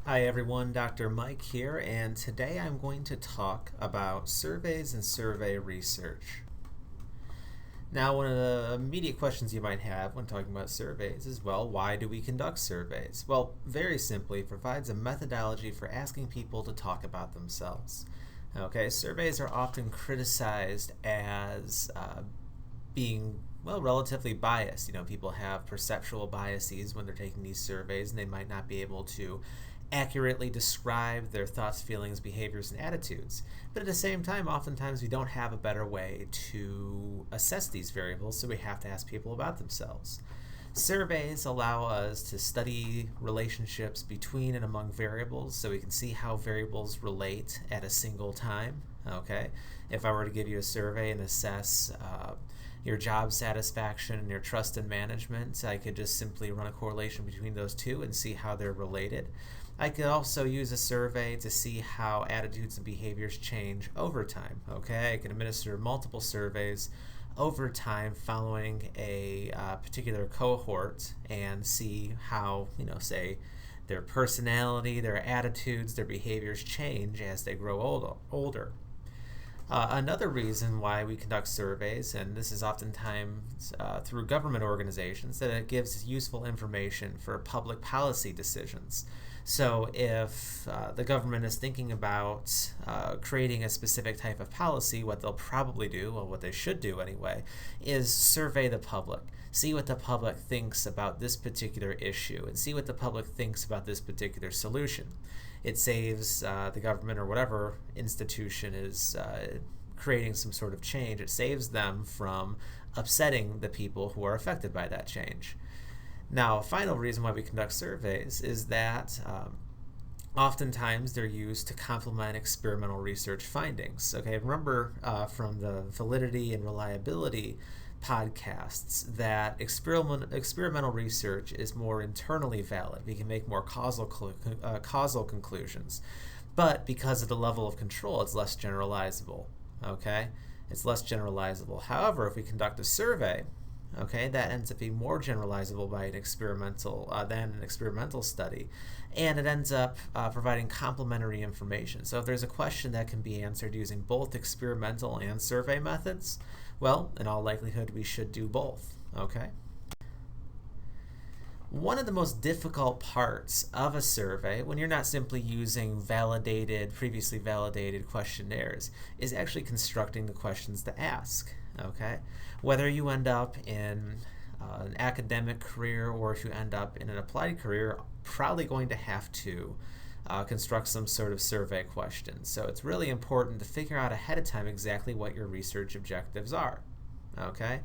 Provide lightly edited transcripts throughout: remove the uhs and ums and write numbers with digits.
Hi everyone, Dr. Mike here, and today I'm going to talk about surveys and survey research. Now, one of the immediate questions you might have when talking about surveys is, well, why do we conduct surveys? Well, very simply, it provides a methodology for asking people to talk about themselves. Okay, surveys are often criticized as being relatively biased. People have perceptual biases when they're taking these surveys, and they might not be able to accurately describe their thoughts, feelings, behaviors, and attitudes. But at the same time, oftentimes we don't have a better way to assess these variables, so we have to ask people about themselves. Surveys allow us to study relationships between and among variables, so we can see how variables relate at a single time. Okay, if I were to give you a survey and assess your job satisfaction and your trust in management, I could just simply run a correlation between those two and see how they're related. I could also use a survey to see how attitudes and behaviors change over time. Okay, I can administer multiple surveys over time following a particular cohort and see how, say, their personality, their attitudes, their behaviors change as they grow older. Another reason why we conduct surveys, and this is oftentimes through government organizations, that it gives useful information for public policy decisions. So if the government is thinking about creating a specific type of policy, what they'll probably do, well, what they should do anyway, is survey the public. See what the public thinks about this particular issue, and see what the public thinks about this particular solution. It saves the government or whatever institution is creating some sort of change, it saves them from upsetting the people who are affected by that change. Now, a final reason why we conduct surveys is that oftentimes they're used to complement experimental research findings. Okay, remember from the validity and reliability podcasts that experimental research is more internally valid. We can make more causal conclusions. But because of the level of control, it's less generalizable. Okay, it's less generalizable. However, if we conduct a survey, okay, that ends up being more generalizable by than an experimental study, and it ends up providing complementary information. So if there's a question that can be answered using both experimental and survey methods, well, in all likelihood, we should do both. Okay. One of the most difficult parts of a survey, when you're not simply using previously validated questionnaires, is actually constructing the questions to ask. Okay, whether you end up in an academic career or if you end up in an applied career, probably going to have to construct some sort of survey questions. So it's really important to figure out ahead of time exactly what your research objectives are. Okay.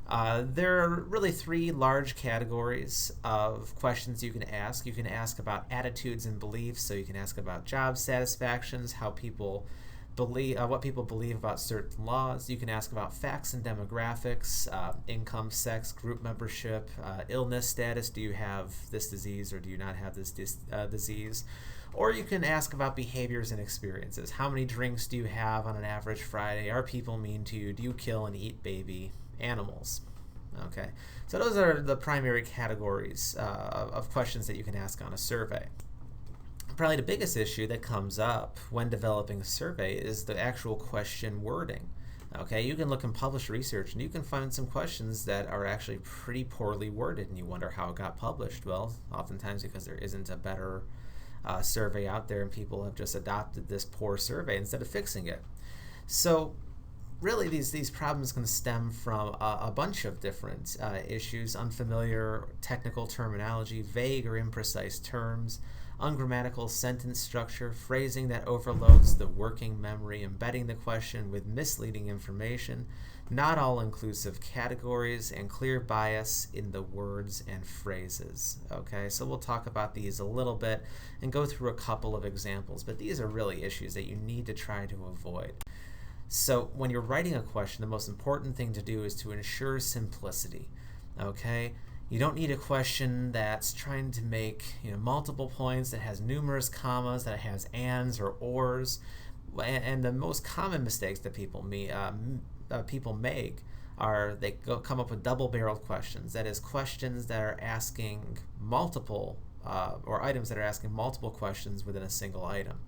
There are really three large categories of questions you can ask. You can ask about attitudes and beliefs, so you can ask about job satisfactions, how people believe, what people believe about certain laws. You can ask about facts and demographics, income, sex, group membership, illness status. Do you have this disease or do you not have this disease? Or you can ask about behaviors and experiences. How many drinks do you have on an average Friday? Are people mean to you? Do you kill and eat baby animals? Okay, so those are the primary categories of questions that you can ask on a survey. Probably the biggest issue that comes up when developing a survey is the actual question wording. Okay, you can look in published research and you can find some questions that are actually pretty poorly worded, and you wonder how it got published. Well, oftentimes because there isn't a better survey out there and people have just adopted this poor survey instead of fixing it. So really these problems can stem from a bunch of different issues: unfamiliar technical terminology, vague or imprecise terms, ungrammatical sentence structure, phrasing that overloads the working memory, embedding the question with misleading information, not all-inclusive categories, and clear bias in the words and phrases. Okay, so we'll talk about these a little bit and go through a couple of examples, but these are really issues that you need to try to avoid. So when you're writing a question, the most important thing to do is to ensure simplicity. Okay, you don't need a question that's trying to make multiple points, that has numerous commas, that has ands or ors. And the most common mistakes that people make are they come up with double-barreled questions. That is, questions that are asking multiple or items that are asking multiple questions within a single item.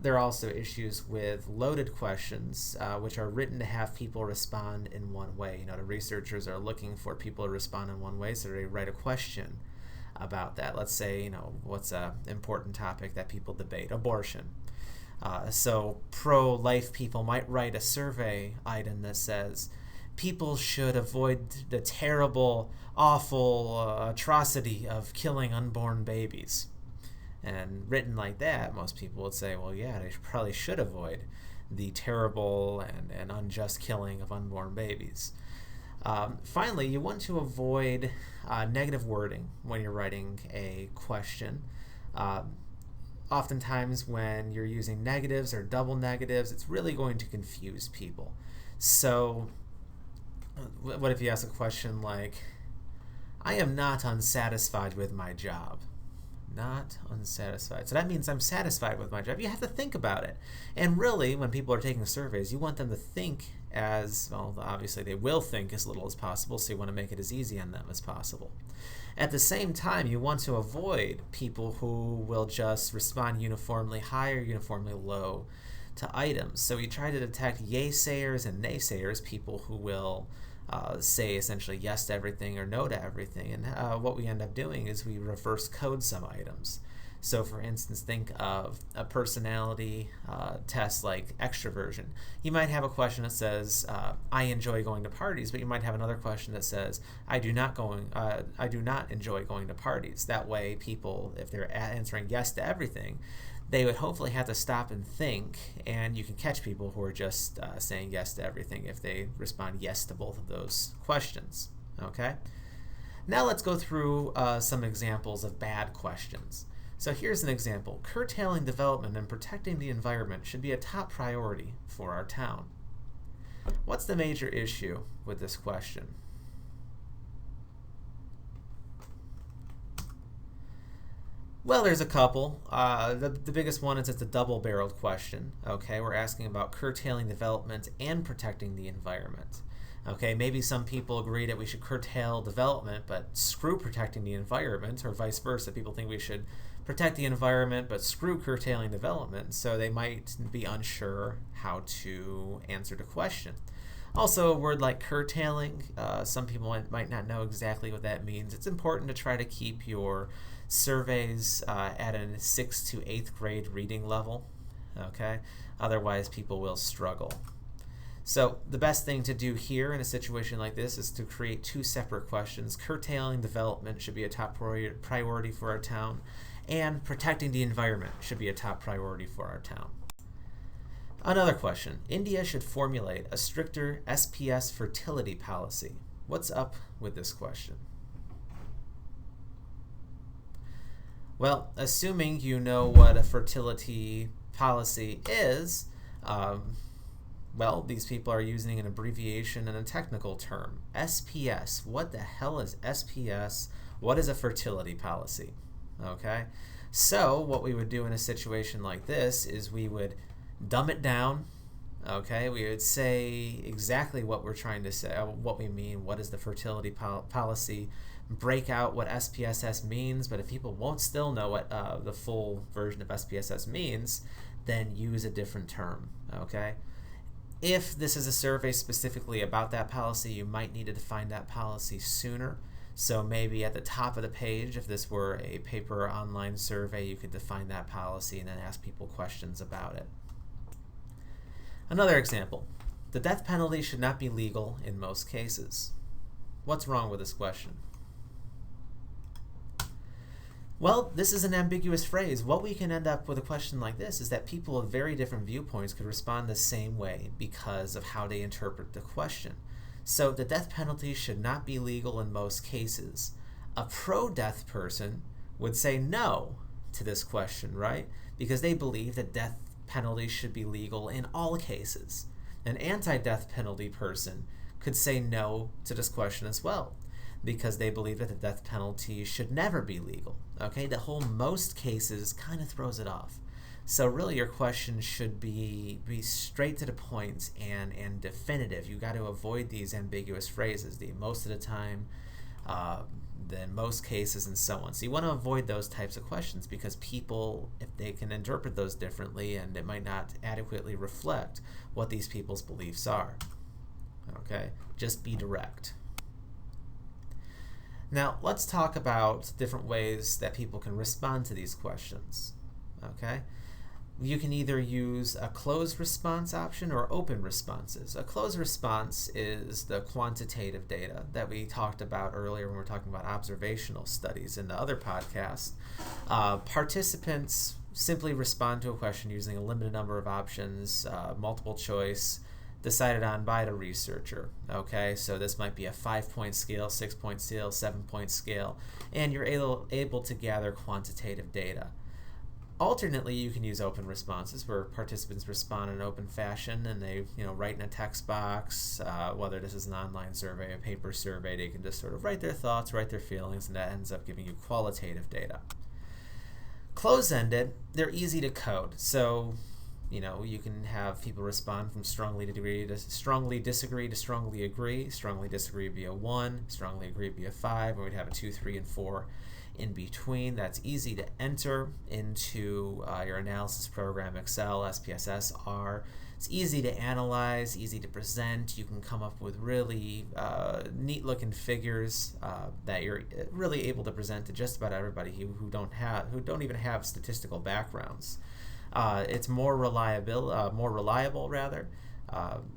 There are also issues with loaded questions, which are written to have people respond in one way. The researchers are looking for people to respond in one way, so they write a question about that. Let's say, what's an important topic that people debate? Abortion. So pro-life people might write a survey item that says, people should avoid the terrible, awful atrocity of killing unborn babies. And written like that, most people would say, well, yeah, they probably should avoid the terrible and unjust killing of unborn babies. Finally, you want to avoid negative wording when you're writing a question. Oftentimes when you're using negatives or double negatives, it's really going to confuse people. So what if you ask a question like, I am not unsatisfied with my job? Not unsatisfied. So that means I'm satisfied with my job. You have to think about it. And really, when people are taking surveys, you want them to think as, well, obviously they will think as little as possible, so you want to make it as easy on them as possible. At the same time, you want to avoid people who will just respond uniformly high or uniformly low to items. So we try to detect yay-sayers and naysayers, people who will say essentially yes to everything or no to everything. And what we end up doing is we reverse code some items. So for instance, think of a personality test like extroversion. You might have a question that says, I enjoy going to parties, but you might have another question that says, I do not enjoy going to parties. That way people, if they're answering yes to everything, they would hopefully have to stop and think, and you can catch people who are just saying yes to everything if they respond yes to both of those questions. Okay? Now let's go through some examples of bad questions. So here's an example. Curtailing development and protecting the environment should be a top priority for our town. What's the major issue with this question? Well, there's a couple. The biggest one is it's a double-barreled question. Okay, we're asking about curtailing development and protecting the environment. Okay, maybe some people agree that we should curtail development but screw protecting the environment, or vice versa. People think we should protect the environment but screw curtailing development, so they might be unsure how to answer the question. Also, a word like curtailing, some people might not know exactly what that means. It's important to try to keep your surveys at a 6th to 8th grade reading level. Okay, otherwise people will struggle. So the best thing to do here in a situation like this is to create two separate questions. Curtailing development should be a top priority for our town, and protecting the environment should be a top priority for our town. Another question. India should formulate a stricter SPS fertility policy. What's up with this question? Well, assuming you know what a fertility policy is, well, these people are using an abbreviation and a technical term. SPS. What the hell is SPS? What is a fertility policy? Okay? So, what we would do in a situation like this is we would dumb it down. Okay? We would say exactly what we're trying to say, what we mean, what is the fertility policy, break out what SPSS means, but if people won't still know what the full version of SPSS means, then use a different term. Okay? If this is a survey specifically about that policy, you might need to define that policy sooner. So maybe at the top of the page, if this were a paper or online survey, you could define that policy and then ask people questions about it. Another example. The death penalty should not be legal in most cases. What's wrong with this question? Well, this is an ambiguous phrase. What we can end up with a question like this is that people of very different viewpoints could respond the same way because of how they interpret the question. So the death penalty should not be legal in most cases. A pro-death person would say no to this question, right? Because they believe that death penalty should be legal in all cases. An anti-death penalty person could say no to this question as well, because they believe that the death penalty should never be legal. Okay, the whole most cases kind of throws it off. So really your question should be straight to the point and definitive. You got to avoid these ambiguous phrases. Most of the time, than most cases, and so on. So you want to avoid those types of questions because people, if they can interpret those differently, and it might not adequately reflect what these people's beliefs are. Okay, just be direct. Now let's talk about different ways that people can respond to these questions. Okay, you can either use a closed response option or open responses. A closed response is the quantitative data that we talked about earlier when we were talking about observational studies in the other podcast. Participants simply respond to a question using a limited number of options, multiple choice, decided on by the researcher. Okay, so this might be a 5-point scale, 6-point scale, 7-point scale, and you're able to gather quantitative data. Alternately, you can use open responses where participants respond in an open fashion and they write in a text box, whether this is an online survey, a paper survey, they can just sort of write their thoughts, write their feelings, and that ends up giving you qualitative data. Close-ended, they're easy to code. So you can have people respond from strongly disagree to strongly agree. Strongly disagree would be a 1, strongly agree would be a 5, and we'd have a 2, 3, and 4 in between. That's easy to enter into your analysis program, Excel, SPSS, R. It's easy to analyze, easy to present. You can come up with really neat-looking figures that you're really able to present to just about everybody who don't even have statistical backgrounds. It's more reliable.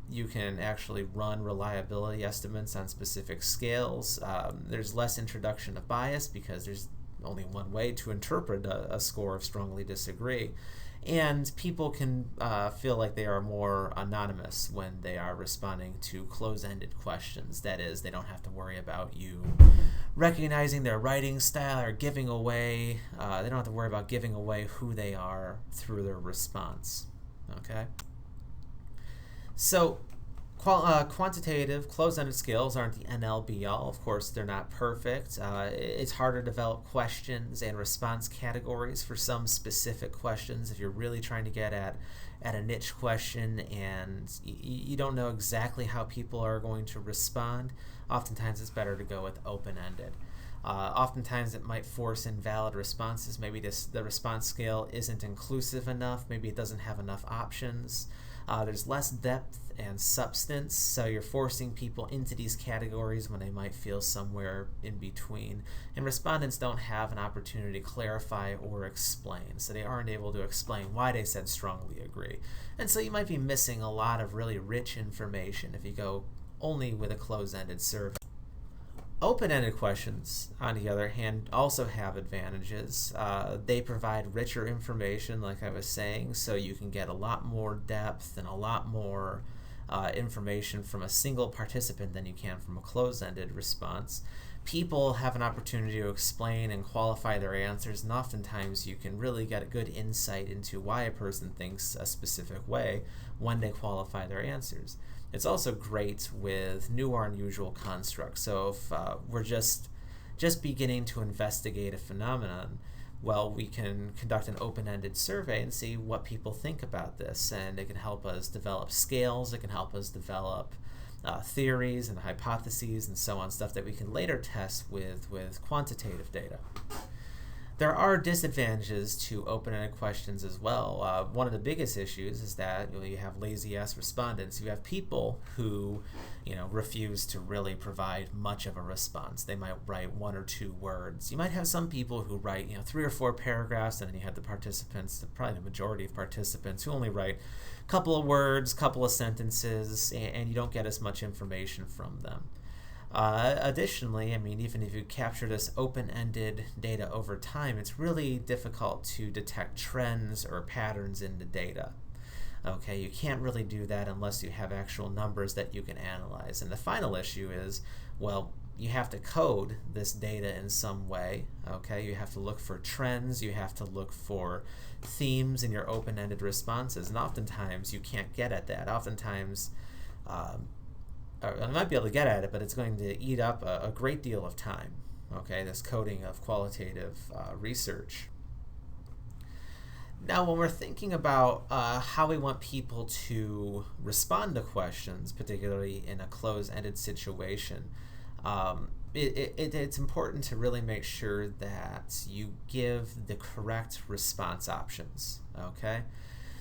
You can actually run reliability estimates on specific scales. There's less introduction of bias because there's only one way to interpret a score of strongly disagree. And people can feel like they are more anonymous when they are responding to close-ended questions. That is, they don't have to worry about you recognizing their writing style or giving away. They don't have to worry about giving away who they are through their response. Okay. So quantitative closed-ended scales aren't the end-all be-all. Of course, they're not perfect. It's harder to develop questions and response categories for some specific questions if you're really trying to get at a niche question and you don't know exactly how people are going to respond. Oftentimes, it's better to go with open-ended. Oftentimes, it might force invalid responses. Maybe the response scale isn't inclusive enough. Maybe it doesn't have enough options. There's less depth and substance, so you're forcing people into these categories when they might feel somewhere in between. And respondents don't have an opportunity to clarify or explain, so they aren't able to explain why they said strongly agree. And so you might be missing a lot of really rich information if you go only with a closed-ended survey. Open-ended questions, on the other hand, also have advantages. They provide richer information, like I was saying, so you can get a lot more depth and a lot more information from a single participant than you can from a closed-ended response. People have an opportunity to explain and qualify their answers, and oftentimes you can really get a good insight into why a person thinks a specific way when they qualify their answers. It's also great with new or unusual constructs. So if we're just beginning to investigate a phenomenon, well, we can conduct an open-ended survey and see what people think about this. And it can help us develop scales. It can help us develop theories and hypotheses and so on, stuff that we can later test with quantitative data. There are disadvantages to open-ended questions as well. One of the biggest issues is that you have lazy-ass respondents. You have people who refuse to really provide much of a response. They might write 1 or 2 words. You might have some people who write 3 or 4 paragraphs, and then you have the participants, probably the majority of participants, who only write a couple of words, couple of sentences, and you don't get as much information from them. Additionally, even if you capture this open-ended data over time, it's really difficult to detect trends or patterns in the data. Okay, you can't really do that unless you have actual numbers that you can analyze. And the final issue is, well, you have to code this data in some way. Okay, you have to look for trends, you have to look for themes in your open-ended responses, and oftentimes you can't get at that. Oftentimes, I might be able to get at it, but it's going to eat up a great deal of time, okay, this coding of qualitative research. Now, when we're thinking about how we want people to respond to questions, particularly in a closed-ended situation, it's important to really make sure that you give the correct response options, okay?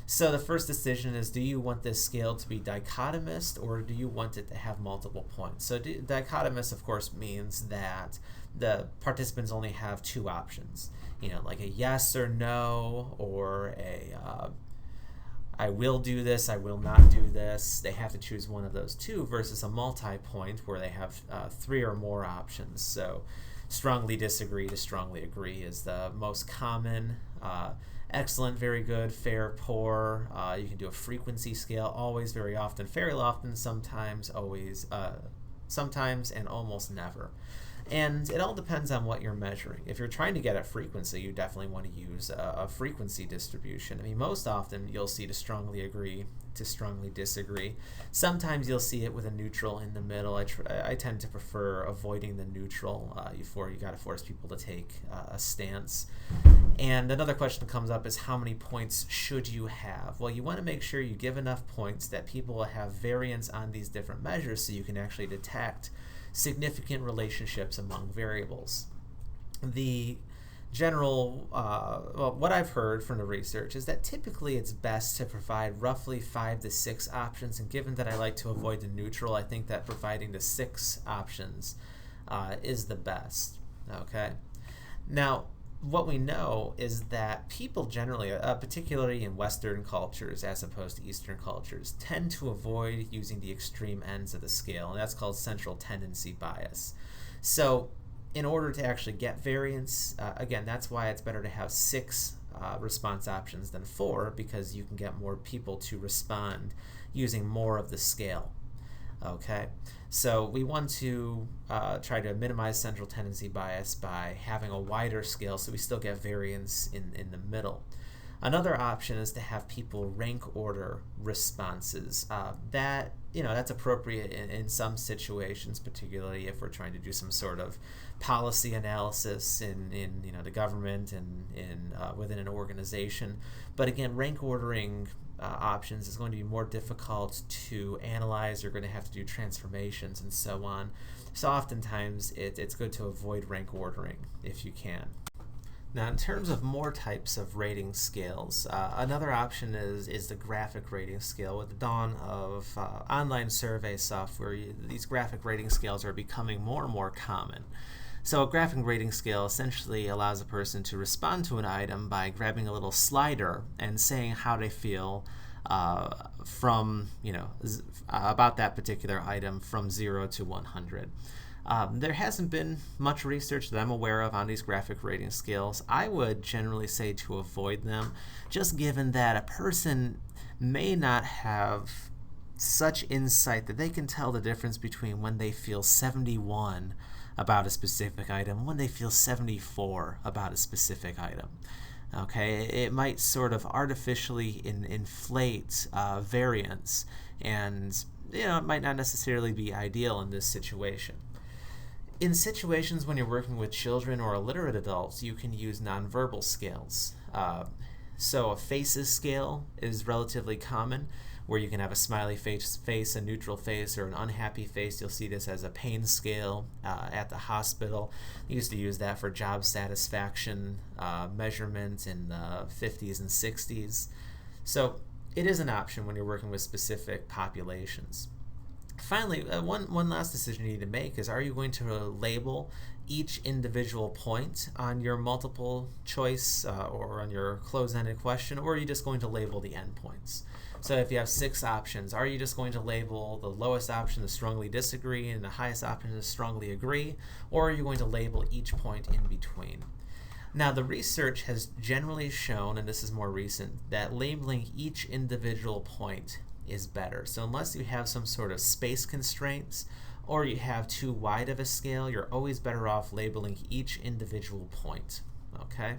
So the first decision is, do you want this scale to be dichotomous, or do you want it to have multiple points? So dichotomous, of course, means that the participants only have two options, like a yes or no, or a I will do this, I will not do this. They have to choose one of those two, versus a multi-point where they have three or more options. So strongly disagree to strongly agree is the most common. Excellent, very good, fair, poor. You can do a frequency scale, always, very often, fairly often, sometimes, always, sometimes, and almost never. And it all depends on what you're measuring. If you're trying to get at frequency, you definitely want to use a frequency distribution. I mean, most often you'll see to strongly agree, to strongly disagree. Sometimes you'll see it with a neutral in the middle. I tend to prefer avoiding the neutral before you got to force people to take a stance. And another question that comes up is, how many points should you have? Well, you want to make sure you give enough points that people will have variance on these different measures so you can actually detect significant relationships among variables. The general, what I've heard from the research is that typically it's best to provide roughly 5 to 6 options, and given that I like to avoid the neutral, I think that providing the 6 options is the best. Okay. Now, what we know is that people generally, particularly in Western cultures as opposed to Eastern cultures, tend to avoid using the extreme ends of the scale, and that's called central tendency bias. So in order to actually get variance, again, that's why it's better to have 6 response options than 4, because you can get more people to respond using more of the scale. Okay, so we want to try to minimize central tendency bias by having a wider scale so we still get variance in the middle. Another option is to have people rank order responses. That's appropriate in some situations, particularly if we're trying to do some sort of policy analysis in the government and within an organization. But again, rank ordering options is going to be more difficult to analyze. You're going to have to do transformations and so on. So oftentimes it's good to avoid rank ordering if you can. Now, in terms of more types of rating scales, another option is the graphic rating scale. With the dawn of online survey software, these graphic rating scales are becoming more and more common. So a graphic rating scale essentially allows a person to respond to an item by grabbing a little slider and saying how they feel from, about that particular item from 0 to 100. There hasn't been much research that I'm aware of on these graphic rating scales. I would generally say to avoid them, just given that a person may not have such insight that they can tell the difference between when they feel 71 about a specific item, when they feel 74 about a specific item. Okay, it might sort of artificially inflate variance, and it might not necessarily be ideal in this situation. In situations when you're working with children or illiterate adults, you can use nonverbal scales. So a faces scale is relatively common, where you can have a smiley face, a neutral face, or an unhappy face. You'll see this as a pain scale at the hospital. They used to use that for job satisfaction measurement in the 50s and 60s. So it is an option when you're working with specific populations. Finally, one last decision you need to make is, are you going to label each individual point on your multiple choice or on your closed-ended question, or are you just going to label the endpoints? So if you have 6 options, are you just going to label the lowest option as strongly disagree and the highest option as strongly agree, or are you going to label each point in between? Now, the research has generally shown, and this is more recent, that labeling each individual point is better. So unless you have some sort of space constraints or you have too wide of a scale, you're always better off labeling each individual point. Okay?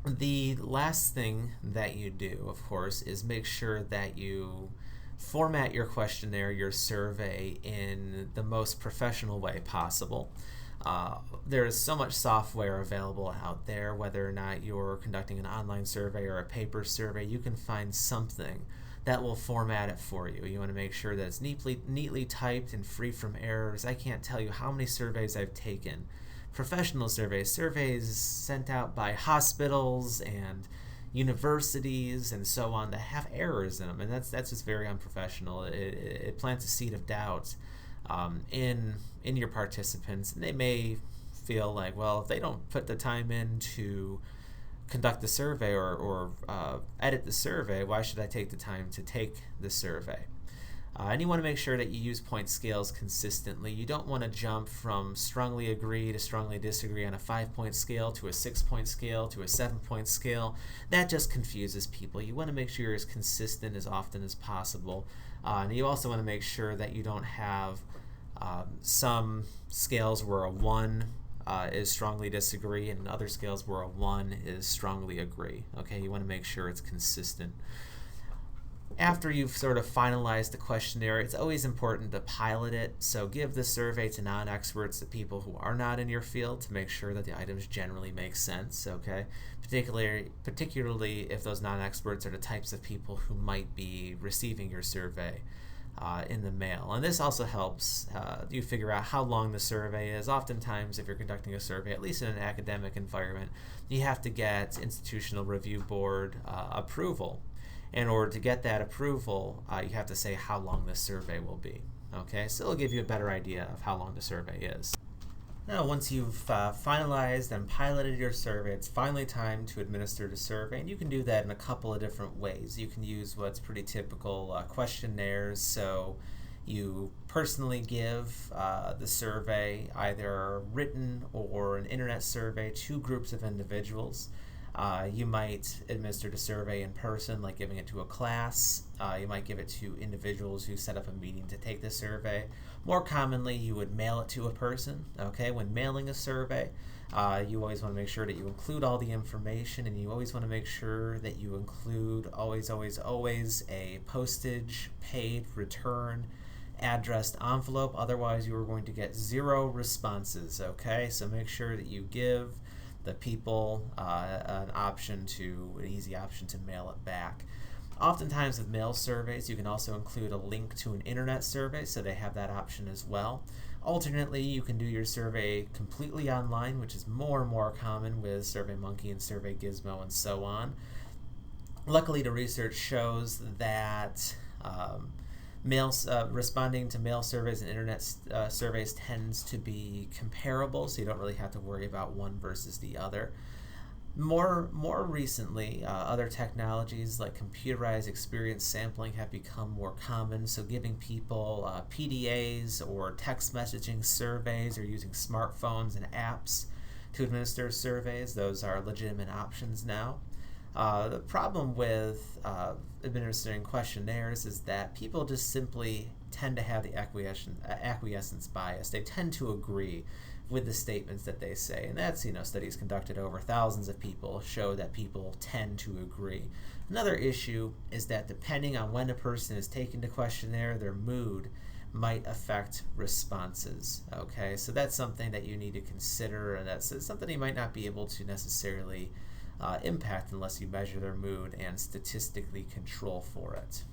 The last thing that you do, of course, is make sure that you format your questionnaire, your survey, in the most professional way possible. There is so much software available out there, whether or not you're conducting an online survey or a paper survey, you can find something that will format it for you. You want to make sure that it's neatly typed and free from errors. I can't tell you how many surveys I've taken, professional surveys sent out by hospitals and universities and so on, that have errors in them, and that's just very unprofessional. It plants a seed of doubt in your participants, and they may feel like, well, if they don't put the time in to conduct the survey or edit the survey, why should I take the time to take the survey? And you want to make sure that you use point scales consistently. You don't want to jump from strongly agree to strongly disagree on a 5-point scale to a 6-point scale to a 7-point scale. That just confuses people. You want to make sure you're as consistent as often as possible. And you also want to make sure that you don't have some scales where a 1 is strongly disagree and other scales where a 1 is strongly agree. Okay, you want to make sure it's consistent. After you've sort of finalized the questionnaire, it's always important to pilot it. So give the survey to non-experts, to people who are not in your field, to make sure that the items generally make sense, okay? Particularly if those non-experts are the types of people who might be receiving your survey in the mail. And this also helps you figure out how long the survey is. Oftentimes, if you're conducting a survey, at least in an academic environment, you have to get Institutional Review Board approval. In order to get that approval, you have to say how long this survey will be. Okay, so it'll give you a better idea of how long the survey is. Now, once you've finalized and piloted your survey, it's finally time to administer the survey, and you can do that in a couple of different ways. You can use what's pretty typical questionnaires, so you personally give the survey, either written or an internet survey, to groups of individuals. You might administer the survey in person, like giving it to a class. You might give it to individuals who set up a meeting to take the survey. More commonly, you would mail it to a person. Okay, when mailing a survey, you always want to make sure that you include all the information, and you always want to make sure that you include always a postage paid return addressed envelope. Otherwise, you are going to get 0 responses. Okay, so make sure that you give the people an easy option to mail it back. Oftentimes with mail surveys, you can also include a link to an internet survey, so they have that option as well. Alternately, you can do your survey completely online, which is more and more common with SurveyMonkey and Survey Gizmo and so on. Luckily, the research shows that responding to mail surveys and internet surveys tends to be comparable, so you don't really have to worry about one versus the other. More recently, other technologies like computerized experience sampling have become more common, so giving people PDAs or text messaging surveys, or using smartphones and apps to administer surveys, those are legitimate options now. The problem with administering questionnaires is that people just simply tend to have the acquiescence bias. They tend to agree with the statements that they say, and that's, studies conducted over thousands of people show that people tend to agree. Another issue is that depending on when a person is taking the questionnaire, their mood might affect responses. Okay, so that's something that you need to consider, and that's something you might not be able to necessarily impact unless you measure their mood and statistically control for it.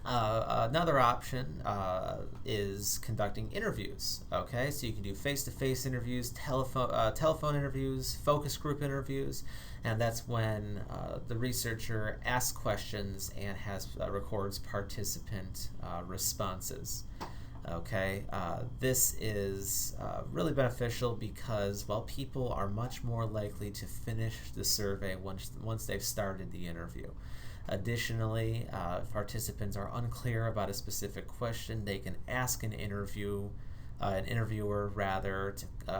Another option is conducting interviews. Okay, so you can do face-to-face interviews, telephone interviews, focus group interviews, and that's when the researcher asks questions and records participant responses. Okay, this is really beneficial because, well, people are much more likely to finish the survey once they've started the interview. Additionally, if participants are unclear about a specific question, they can ask an interviewer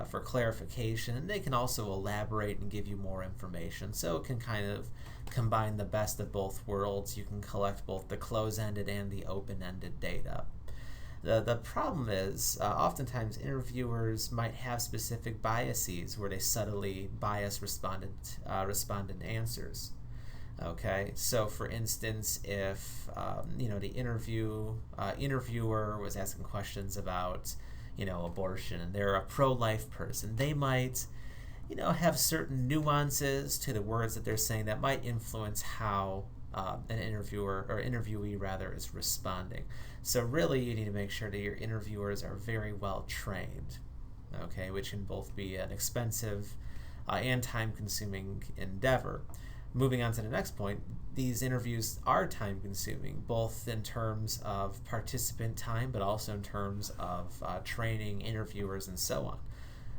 for clarification, and they can also elaborate and give you more information. So it can kind of combine the best of both worlds. You can collect both the close-ended and the open-ended data. The problem is, oftentimes interviewers might have specific biases where they subtly bias respondent answers. Okay, so for instance, if the interviewer was asking questions about abortion, and they're a pro-life person, they might have certain nuances to the words that they're saying that might influence how an interviewer or interviewee rather is responding. So really you need to make sure that your interviewers are very well trained, okay, which can both be an expensive and time-consuming endeavor. Moving on to the next point, these interviews are time-consuming, both in terms of participant time, but also in terms of training interviewers and so on.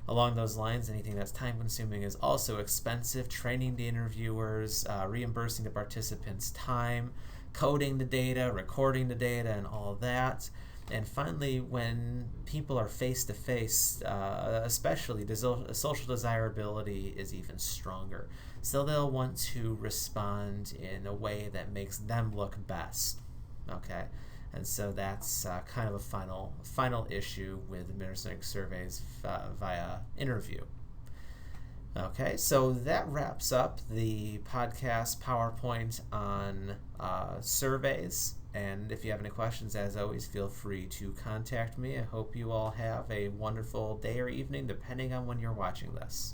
Along those lines, anything that's time-consuming is also expensive. Training the interviewers, reimbursing the participants' time, coding the data, recording the data, and all that. And finally, when people are face-to-face, especially, social desirability is even stronger. So they'll want to respond in a way that makes them look best. Okay, and so that's kind of a final issue with administering surveys via interview. Okay, so that wraps up the podcast PowerPoint on surveys. And if you have any questions, as always, feel free to contact me. I hope you all have a wonderful day or evening, depending on when you're watching this.